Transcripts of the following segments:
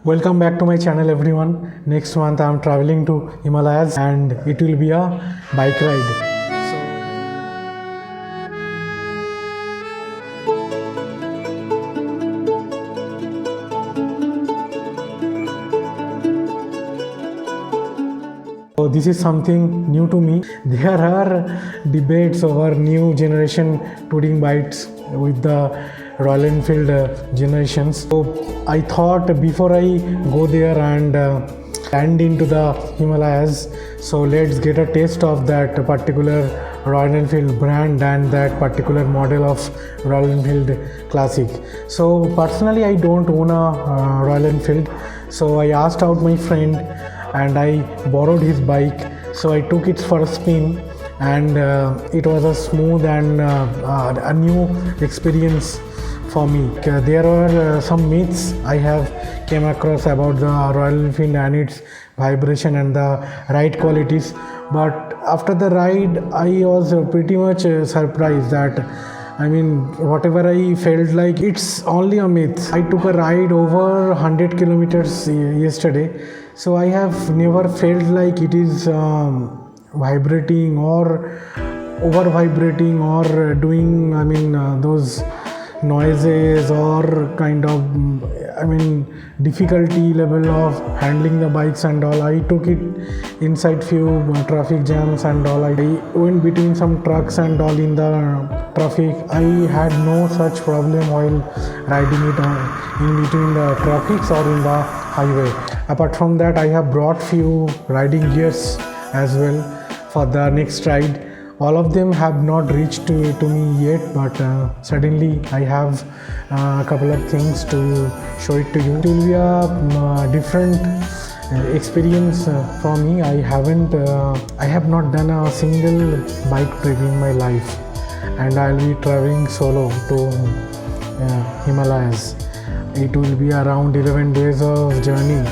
Welcome back to my channel everyone. Next month I am traveling to Himalayas and it will be a bike ride. So this is something new to me. There are debates over new generation touring bikes with the Royal Enfield generations. So I thought before I go there and land into the Himalayas, so let's get a taste of that particular Royal Enfield brand and that particular model of Royal Enfield Classic. So personally I don't own a Royal Enfield, so I asked out my friend and I borrowed his bike. So I took it for a spin and it was a smooth and a new experience for me. There are some myths I have came across about the Royal Enfield and its vibration and the ride qualities, but after the ride I was pretty much surprised that whatever I felt like it's only a myth. I took a ride over 100 kilometers yesterday, so I have never felt like it is vibrating or over vibrating or doing those noises or kind of difficulty level of handling the bikes and all. I took it inside few traffic jams and all. I went between some trucks and all in the traffic. I had no such problem while riding it in between the traffics or in the highway. Apart from that, I have brought few riding gears as well for the next ride. All of them have not reached to me yet, but suddenly I have a couple of things to show it to you. It will be a different experience for me. I have not done a single bike trip in my life, and I'll be traveling solo to Himalayas. It will be around 11 days of journey.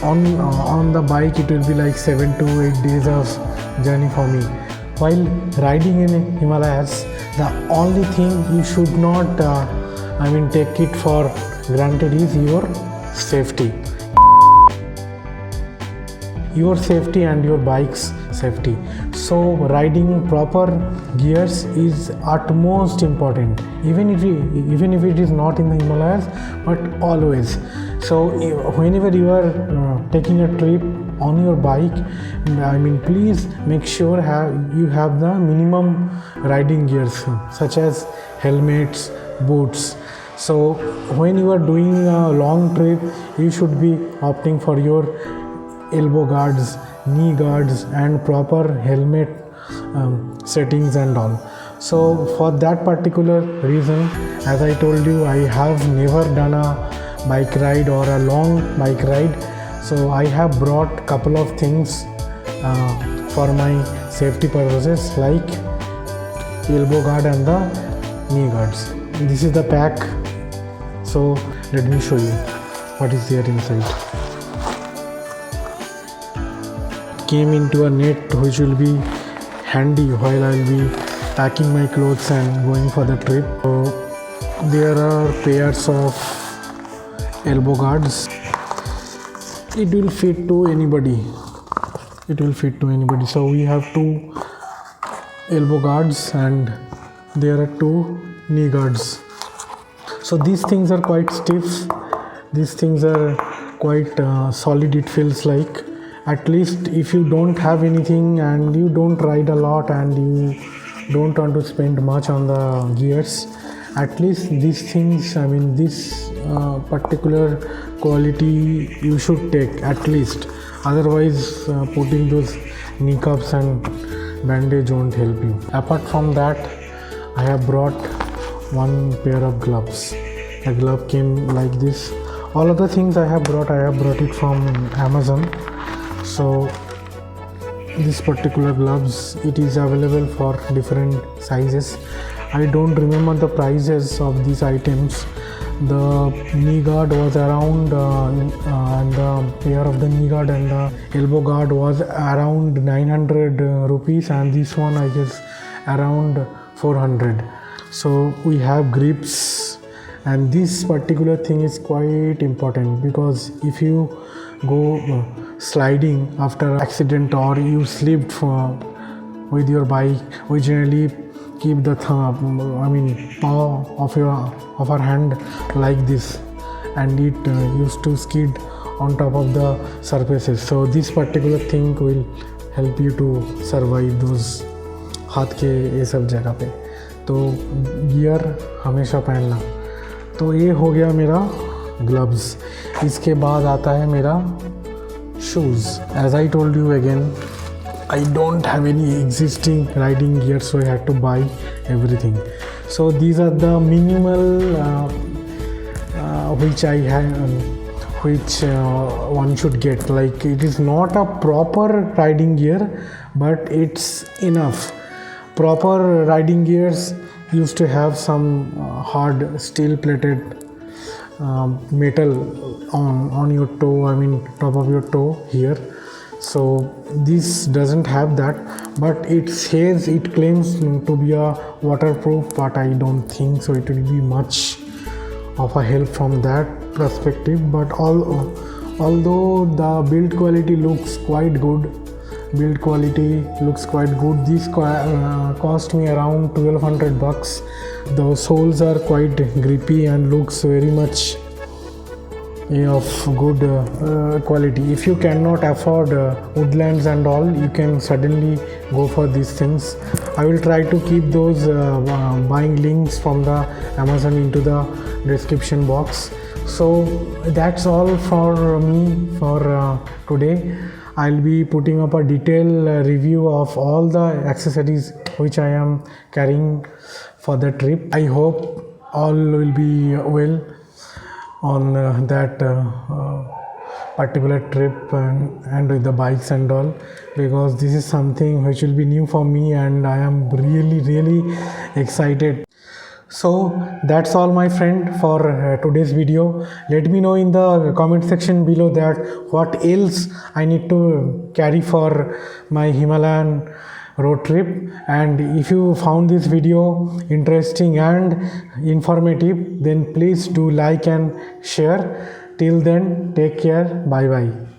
On the bike, it will be like 7 to 8 days of journey for me. While riding in Himalayas, the only thing you should not take it for granted is your safety. Your safety and your bike's safety. So riding proper gears is utmost important, even if it is not in the Himalayas, but always. So whenever you are taking a trip on your bike, please make sure you have the minimum riding gears such as helmets, boots. So when you are doing a long trip, you should be opting for your elbow guards, knee guards and proper helmet settings and all. So for that particular reason, as I told you, I have never done a bike ride or a long bike ride. So I have brought couple of things for my safety purposes, like elbow guard and the knee guards. This is the pack. So let me show you what is there inside. It came into a net which will be handy while I'll be packing my clothes and going for the trip. So there are pairs of elbow guards. It will fit to anybody. So we have 2 elbow guards and there are 2 knee guards. So these things are quite stiff. These things are quite solid, it feels like. At least if you don't have anything and you don't ride a lot and you don't want to spend much on the gears, at least these things, this particular quality you should take at least. Otherwise putting those knee cups and bandage won't help you. Apart from that, I have brought 1 pair of gloves. The glove came like this. All of the things I have brought it from Amazon. So this particular gloves, it is available for different sizes. I don't remember the prices of these items. The knee guard was around and the pair of the knee guard and the elbow guard was around 900 rupees, and this one I guess around 400. So we have grips And this particular thing is quite important, because if you go sliding after accident or you slipped with your bike, we generally keep the paw of our hand like this, and it used to skid on top of the surfaces. So this particular thing will help you to survive those हाथ के ये सब जगह पे. तो gear हमेशा पहनना. तो ये हो गया मेरा ग्लव्स. इसके बाद आता है मेरा shoes. As I told you again, I don't have any existing riding gear, so I had to buy everything. So these are the minimal which I have, which one should get. Like, it is not a proper riding gear, but it's enough. Proper riding gears used to have some hard steel plated metal on your toe, I mean top of your toe here. So this doesn't have that, but it says, it claims to be a waterproof, but I don't think so it will be much of a help from that perspective. But although the build quality looks quite good, this cost me around $1,200. The soles are quite grippy and looks very much of good quality. If you cannot afford Woodlands and all, you can suddenly go for these things. I will try to keep those buying links from the Amazon into the description box. So that's all for me for today. I'll be putting up a detailed review of all the accessories which I am carrying for the trip. I hope all will be well on that particular trip and with the bikes and all, because this is something which will be new for me and I am really excited. So that's all, my friend, for today's video. Let me know in the comment section below that what else I need to carry for my Himalayan road trip. And if you found this video interesting and informative, then please do like and share. Till then, take care. Bye bye.